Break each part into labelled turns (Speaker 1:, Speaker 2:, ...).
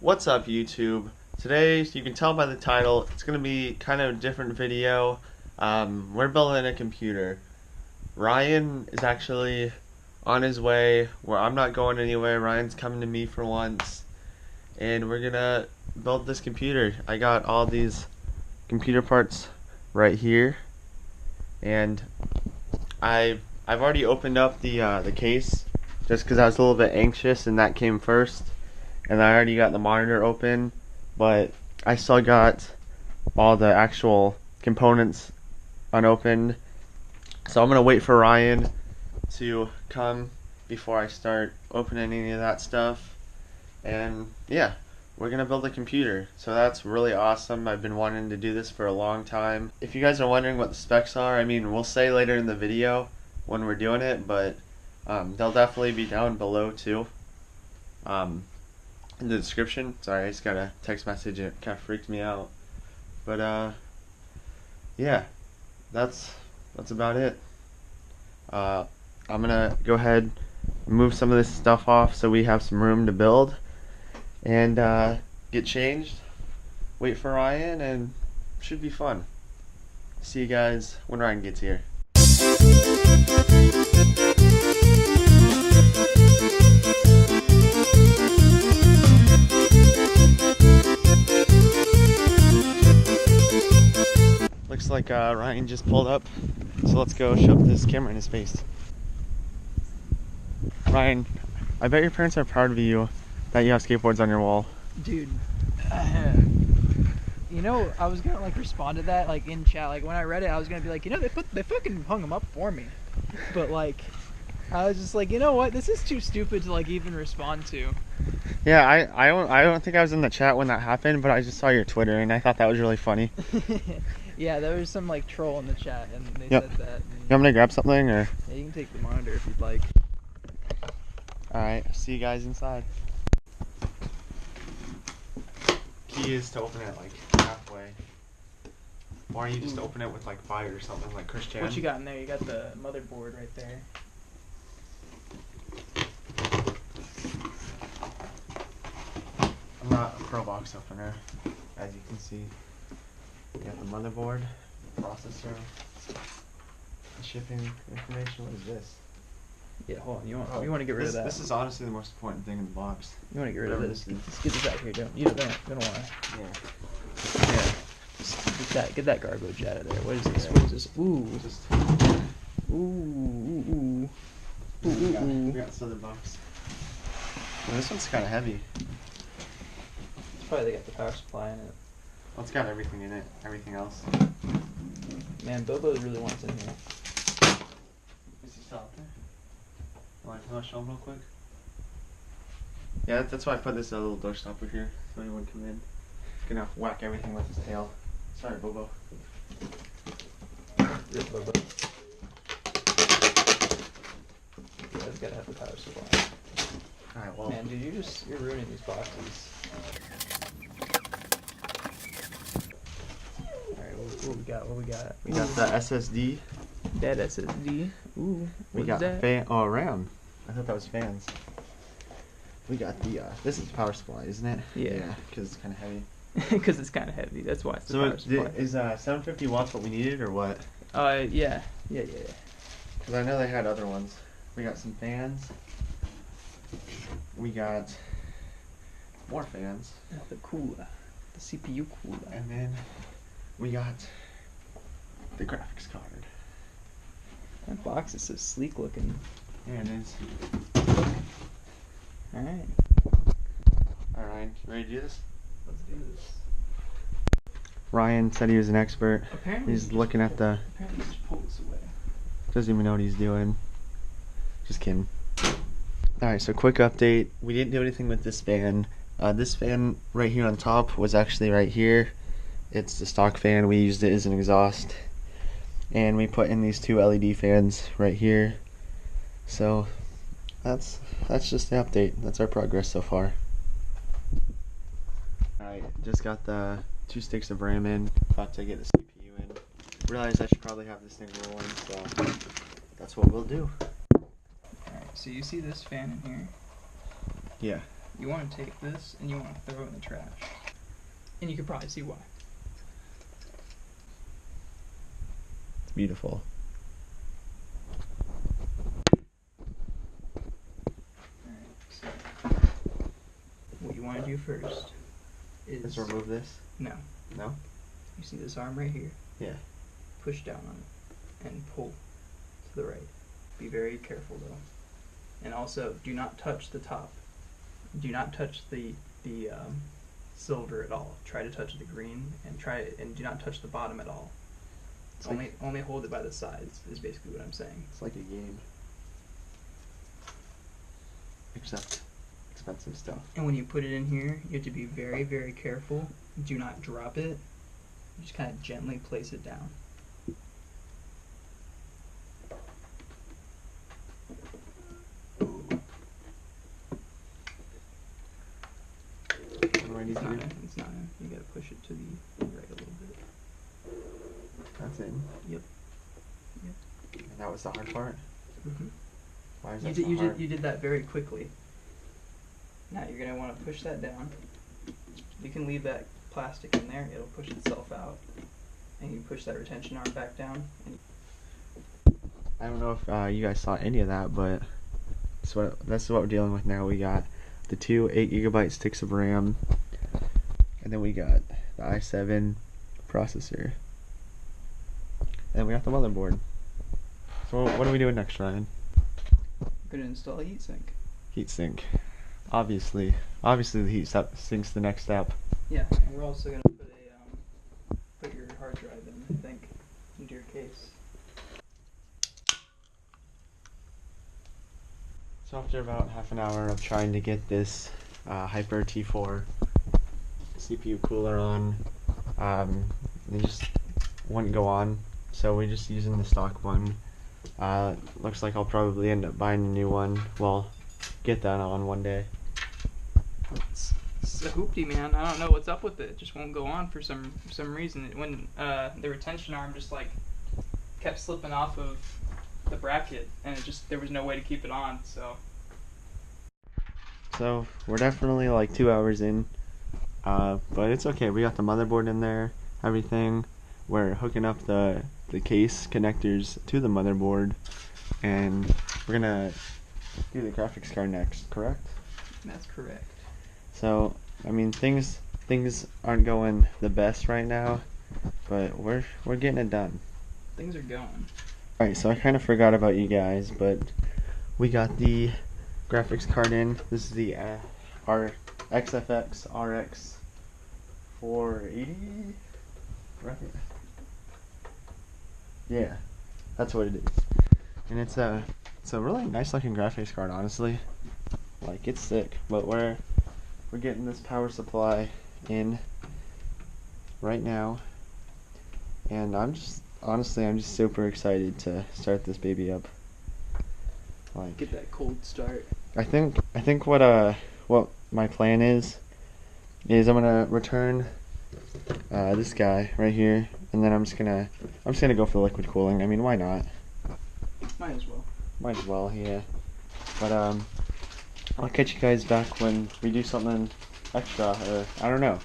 Speaker 1: What's up, YouTube? Today, you can tell by the title, it's going to be kind of a different video. We're building a computer. Ryan is actually on his way, where I'm not going anywhere. Ryan's coming to me for once, and we're going to build this computer. I got all these computer parts right here, and I've already opened up the case just because I was a little bit anxious, and that came first. And I already got the monitor open, but I still got all the actual components unopened. So I'm gonna wait for Ryan to come before I start opening any of that stuff. And yeah, we're gonna build a computer. So that's really awesome. I've been wanting to do this for a long time. If you guys are wondering what the specs are, I mean, we'll say later in the video when we're doing it, but they'll definitely be down below too. In the description. Sorry, I just got a text message and it kind of freaked me out. But yeah, that's about it. I'm gonna go ahead and move some of this stuff off so we have some room to build and get changed, wait for Ryan, and it should be fun. See you guys when Ryan gets here. Looks like Ryan just pulled up, so let's go shove this camera in his face. Ryan, I bet your parents are proud of you that you have skateboards on your wall.
Speaker 2: Dude, you know, I was gonna like respond to that like in chat. Like when I read it, I was gonna be like, you know, they fucking hung them up for me. But like, I was just like, you know what? This is too stupid to like even respond to.
Speaker 1: Yeah, I don't think I was in the chat when that happened, but I just saw your Twitter and I thought that was really funny.
Speaker 2: Yeah, there was some like troll in the chat and they
Speaker 1: Yep.
Speaker 2: said that.
Speaker 1: You want me to grab something, or?
Speaker 2: Yeah, you can take the monitor if you'd like.
Speaker 1: Alright, see you guys inside. Key is to open it like halfway. Or you just open it with like fire or something like Christian.
Speaker 2: What you got in there? You got the motherboard right there.
Speaker 1: I'm not a pro box opener, as you can see. We got the motherboard, processor, the shipping information. What is this?
Speaker 2: Yeah, hold on. You want to get rid of that? This
Speaker 1: is honestly the most important thing in the box.
Speaker 2: You want to get rid of
Speaker 1: Whatever
Speaker 2: this?
Speaker 1: this is.
Speaker 2: Let's get this out here. Don't want to.
Speaker 1: Yeah.
Speaker 2: Yeah. Get that garbage out of there. What is this? What is this? Ooh.
Speaker 1: Just
Speaker 2: Ooh.
Speaker 1: we got this other box. Well, this one's kind of heavy.
Speaker 2: It's probably they got the power supply in it.
Speaker 1: Well, it's got everything in it. Everything else.
Speaker 2: Man, Bobo really wants in here.
Speaker 1: Is he still out there? Want to show him real quick? Yeah, that's why I put this little door stopper here, so anyone come in. He's gonna whack everything with his tail. Sorry, Bobo.
Speaker 2: This Bobo. Yeah, it's gotta have the power supply.
Speaker 1: Alright, well.
Speaker 2: Man, dude, you're ruining these boxes. Alright, what we got?
Speaker 1: We got the SSD.
Speaker 2: That SSD. Ooh.
Speaker 1: We got fan. Oh, RAM. I thought that was fans. We got the. This is power supply, isn't it?
Speaker 2: Yeah.
Speaker 1: Because it's kind of heavy.
Speaker 2: Because it's kind of heavy. That's why it's the power supply.
Speaker 1: Is 750 watts what we needed, or what?
Speaker 2: Yeah.
Speaker 1: Because I know they had other ones. We got some fans. We got more fans.
Speaker 2: The cooler. The CPU cooler.
Speaker 1: And then we got the graphics card.
Speaker 2: That box is so sleek looking.
Speaker 1: Yeah, it is.
Speaker 2: Alright.
Speaker 1: Alright, ready to do this?
Speaker 2: Let's do this.
Speaker 1: Ryan said he was an expert.
Speaker 2: Apparently
Speaker 1: He's looking at the...
Speaker 2: Apparently just pull this away.
Speaker 1: Doesn't even know what he's doing. Just kidding. Alright, so quick update. We didn't do anything with this fan. This fan right here on top was actually right here. It's the stock fan. We used it as an exhaust. And we put in these two LED fans right here. So that's just the update. That's our progress so far. Alright, just got the 2 sticks of RAM in. About to get the CPU in. Realized I should probably have this thing rolling, so that's what we'll do.
Speaker 2: Alright, so you see this fan in here?
Speaker 1: Yeah.
Speaker 2: You want to take this and you want to throw it in the trash. And you can probably see why.
Speaker 1: It's beautiful.
Speaker 2: What you want to do first is...
Speaker 1: Let's remove this.
Speaker 2: No.
Speaker 1: No?
Speaker 2: You see this arm right here?
Speaker 1: Yeah.
Speaker 2: Push down on it and pull to the right. Be very careful though. And also, do not touch the top. Do not touch the silver at all. Try to touch the green and do not touch the bottom at all. Only hold it by the sides is basically what I'm saying.
Speaker 1: It's like a game. Except expensive stuff.
Speaker 2: And when you put it in here, you have to be very, very careful. Do not drop it. Just kind of gently place it down. It's not in. You gotta push it to the right a little bit.
Speaker 1: That's in.
Speaker 2: Yep.
Speaker 1: And that was the hard part?
Speaker 2: Mm-hmm.
Speaker 1: Why is that so hard?
Speaker 2: You did that very quickly. Now you're gonna want to push that down. You can leave that plastic in there. It'll push itself out. And you push that retention arm back down.
Speaker 1: I don't know if you guys saw any of that, but that's what we're dealing with now. We got the two 8GB sticks of RAM, and then we got the i7 processor, and we got the motherboard. So what are we doing next, Ryan?
Speaker 2: We're gonna install a heatsink.
Speaker 1: Heatsink. Obviously the heat sink's the next step.
Speaker 2: Yeah, and we're also gonna put your hard drive in, I think, into your case.
Speaker 1: So after about half an hour of trying to get this Hyper T4 CPU cooler on, it just wouldn't go on. So we're just using the stock one. Looks like I'll probably end up buying a new one. Well, get that on one day.
Speaker 2: It's a hoopty, man. I don't know what's up with it. It just won't go on for some reason. When the retention arm just like kept slipping off of the bracket, and there was no way to keep it on.
Speaker 1: So we're definitely like 2 hours in, but it's okay. We got the motherboard in there, everything. We're hooking up the case connectors to the motherboard, and we're gonna do the graphics card next. Correct?
Speaker 2: That's correct.
Speaker 1: So I mean things aren't going the best right now, but we're getting it done.
Speaker 2: Things are going.
Speaker 1: Alright, so I kind of forgot about you guys, but we got the graphics card in. This is the our XFX RX 480, right? Yeah, that's what it is. And it's a really nice looking graphics card, honestly. Like, it's sick. But we're getting this power supply in right now, and I'm just super excited to start this baby up. Like,
Speaker 2: Get that cold start.
Speaker 1: I think what my plan is I'm gonna return this guy right here, and then I'm just gonna go for the liquid cooling. I mean, why not?
Speaker 2: Might as well.
Speaker 1: Might as well, yeah. But I'll catch you guys back when we do something extra, or I don't know.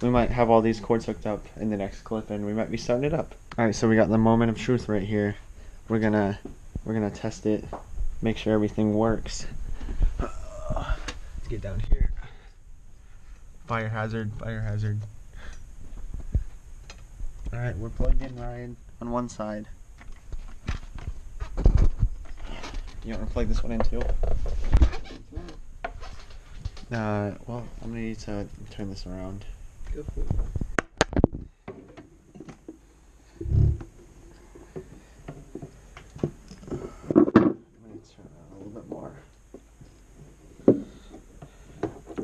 Speaker 1: We might have all these cords hooked up in the next clip, and we might be starting it up. Alright, so we got the moment of truth right here. We're gonna test it, make sure everything works. Let's get down here. Fire hazard, fire hazard. Alright, we're plugged in, Ryan, on one side. You want to plug this one in too? Well, I'm gonna need to turn this around.
Speaker 2: Go for it.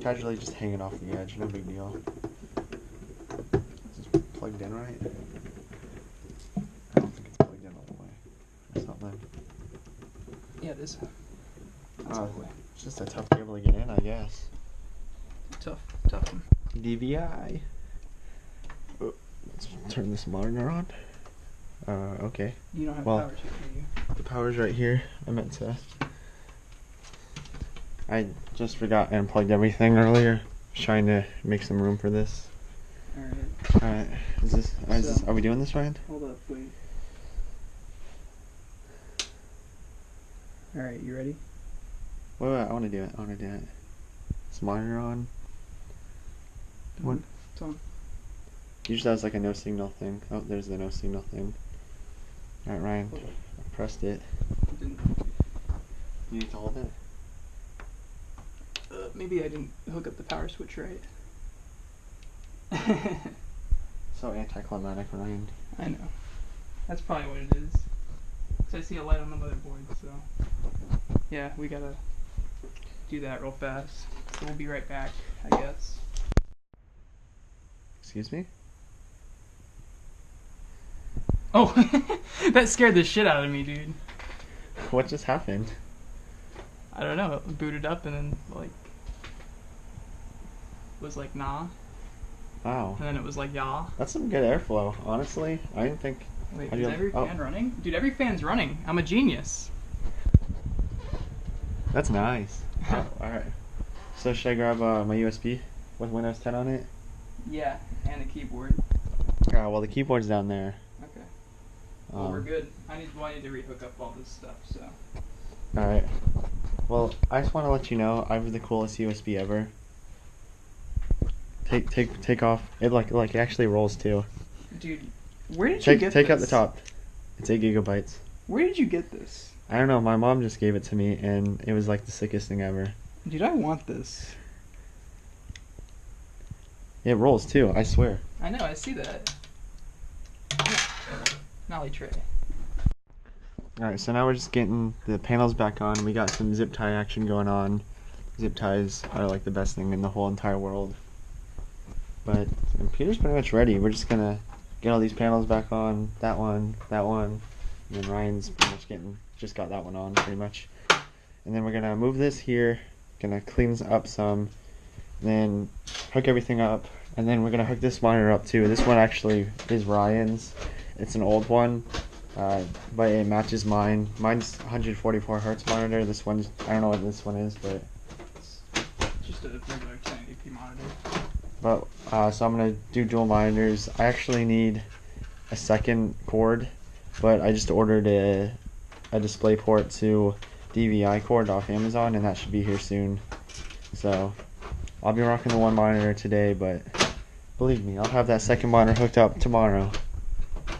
Speaker 1: Casually just hanging off the edge, no big deal. Is this plugged in right? I don't think it's plugged in all the way. Or something.
Speaker 2: Yeah, it is. That's all the way.
Speaker 1: It's just a tough cable to get in, I guess.
Speaker 2: Tough one.
Speaker 1: DVI. Oh, let's turn this monitor on. Okay.
Speaker 2: You don't have
Speaker 1: Well,
Speaker 2: power to it, do you?
Speaker 1: The power's right here. I meant to. I just forgot and unplugged everything earlier. Just trying to make some room for this.
Speaker 2: Alright.
Speaker 1: Alright, are we doing this, Ryan?
Speaker 2: Hold up, wait. Alright, you ready?
Speaker 1: Wait, I want to do it. Is monitor on? What?
Speaker 2: It's on.
Speaker 1: Usually that's like a no signal thing. Oh, there's the no signal thing. Alright, Ryan, I pressed it.
Speaker 2: Didn't.
Speaker 1: You need to hold it?
Speaker 2: Maybe I didn't hook up the power switch right.
Speaker 1: So anticlimactic, Ryan.
Speaker 2: I know. That's probably what it is. Cause I see a light on the motherboard, so yeah, we gotta do that real fast. So we'll be right back, I guess.
Speaker 1: Excuse me?
Speaker 2: Oh, that scared the shit out of me, dude.
Speaker 1: What just happened?
Speaker 2: I don't know. It booted up and then like was like nah,
Speaker 1: Wow.
Speaker 2: and then it was like yah.
Speaker 1: That's some good airflow, honestly. I didn't think...
Speaker 2: Wait,
Speaker 1: How do
Speaker 2: is
Speaker 1: you-
Speaker 2: every
Speaker 1: oh.
Speaker 2: fan running? Dude, every fan's running. I'm a genius.
Speaker 1: That's nice. Oh, alright. So should I grab my USB with Windows 10 on it?
Speaker 2: Yeah, and a keyboard.
Speaker 1: Well, the keyboard's down there.
Speaker 2: Okay. Well, we're good. I need to rehook up all this stuff, so.
Speaker 1: Alright. Well, I just want to let you know I have the coolest USB ever. Take off. It like actually rolls too.
Speaker 2: Dude, where did you get this?
Speaker 1: Take out the top. It's 8 gigabytes.
Speaker 2: Where did you get this?
Speaker 1: I don't know. My mom just gave it to me, and it was like the sickest thing ever.
Speaker 2: Dude, I want this.
Speaker 1: It rolls too. I swear.
Speaker 2: I know, I see that. Nolly tray.
Speaker 1: Alright, so now we're just getting the panels back on. We got some zip tie action going on. Zip ties are like the best thing in the whole entire world. But the computer's pretty much ready. We're just gonna get all these panels back on. That one. And then Ryan's pretty much just got that one on pretty much. And then we're gonna move this here. Gonna clean this up some. Then hook everything up. And then we're gonna hook this monitor up too. This one actually is Ryan's. It's an old one. But it matches mine. Mine's 144 hertz monitor. This one's, I don't know what this one is, but
Speaker 2: It's just a regular 1080p monitor.
Speaker 1: but so I'm gonna do dual monitors. I actually need a second cord, but I just ordered a DisplayPort to DVI cord off Amazon, and that should be here soon. So I'll be rocking the one monitor today, but believe me, I'll have that second monitor hooked up tomorrow.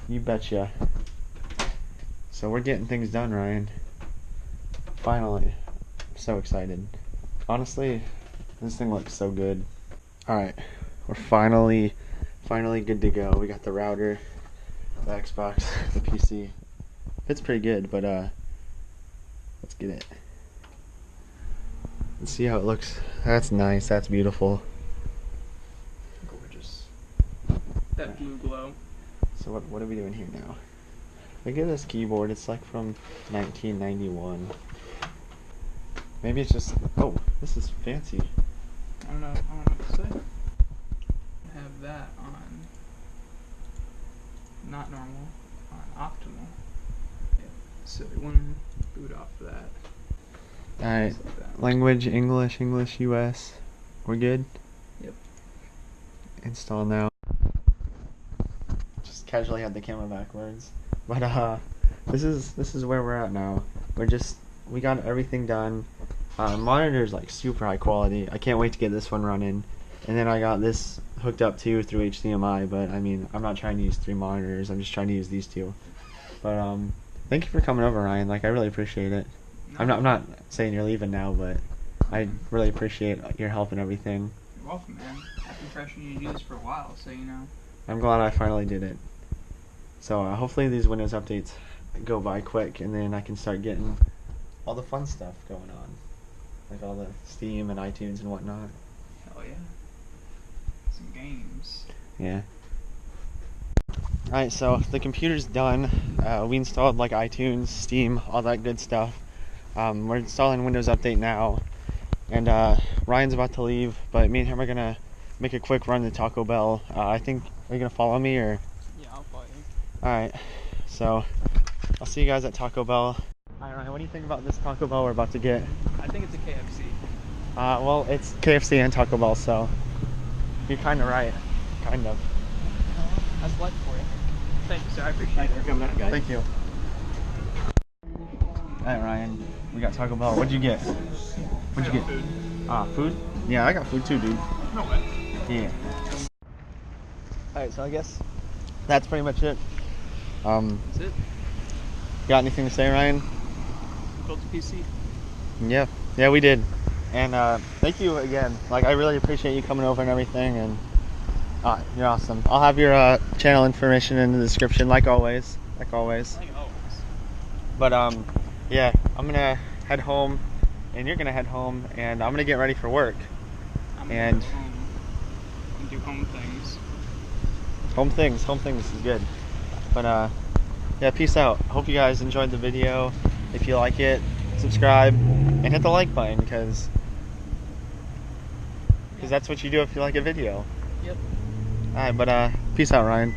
Speaker 1: You betcha. So we're getting things done, Ryan. Finally. I'm so excited. Honestly, this thing looks so good. Alright, we're finally good to go. We got the router, the Xbox, the PC. Fits pretty good, but let's get it. Let's see how it looks. That's nice, that's beautiful.
Speaker 2: Gorgeous. That blue glow.
Speaker 1: So what are we doing here now? Look at this keyboard, it's like from 1991. Maybe it's just, oh, this is fancy.
Speaker 2: I don't know what to say. Have that on not normal, on optimal. So we want to boot off of that.
Speaker 1: Alright,
Speaker 2: Just like that.
Speaker 1: language, English, US. We're good?
Speaker 2: Yep.
Speaker 1: Install now. Just casually had the camera backwards. But this is where we're at now. We got everything done. Monitor's like super high quality. I can't wait to get this one running. And then I got this hooked up too through HDMI, but I mean, I'm not trying to use 3 monitors. I'm just trying to use these 2. But thank you for coming over, Ryan. Like, I really appreciate it. I'm not saying you're leaving now, but I really appreciate your help and everything.
Speaker 2: You're welcome, man. I've been pressuring you to do this for a while, so you know.
Speaker 1: I'm glad I finally did it. So hopefully these Windows updates go by quick, and then I can start getting all the fun stuff going on, like all the Steam and iTunes and whatnot.
Speaker 2: Hell yeah. Some games.
Speaker 1: Yeah. Alright, so the computer's done. We installed like iTunes, Steam, all that good stuff. We're installing Windows Update now, and Ryan's about to leave, but me and him are gonna make a quick run to Taco Bell. I think, are you gonna follow me or?
Speaker 2: Yeah, I'll follow you.
Speaker 1: Alright, so I'll see you guys at Taco Bell. Alright, Ryan, what do you think about this Taco Bell we're about to get?
Speaker 2: I think it's a KFC.
Speaker 1: Well, it's KFC and Taco Bell, so you're kind of right. Kind of.
Speaker 2: That's luck for you. Thank you, sir. I appreciate it.
Speaker 3: Coming out, guys.
Speaker 1: Thank you. Alright, Ryan. We got Taco Bell. What'd you get? What'd you get?
Speaker 3: Food.
Speaker 1: Food? Yeah, I got food too, dude.
Speaker 3: No way.
Speaker 1: Yeah. Alright, so I guess that's pretty much it.
Speaker 2: That's it.
Speaker 1: Got anything to say, Ryan?
Speaker 2: Built a PC.
Speaker 1: Yeah, we did. And thank you again. Like, I really appreciate you coming over and everything. And you're awesome. I'll have your channel information in the description, like always. Like always. But yeah, I'm gonna head home, and you're gonna head home, and I'm gonna get ready for work.
Speaker 2: I'm
Speaker 1: And
Speaker 2: gonna go home and do home things.
Speaker 1: Home things is good. But yeah, peace out. Hope you guys enjoyed the video. If you like it, subscribe and hit the like button, because that's what you do if you like a video.
Speaker 2: Yep.
Speaker 1: Alright, but peace out, Ryan.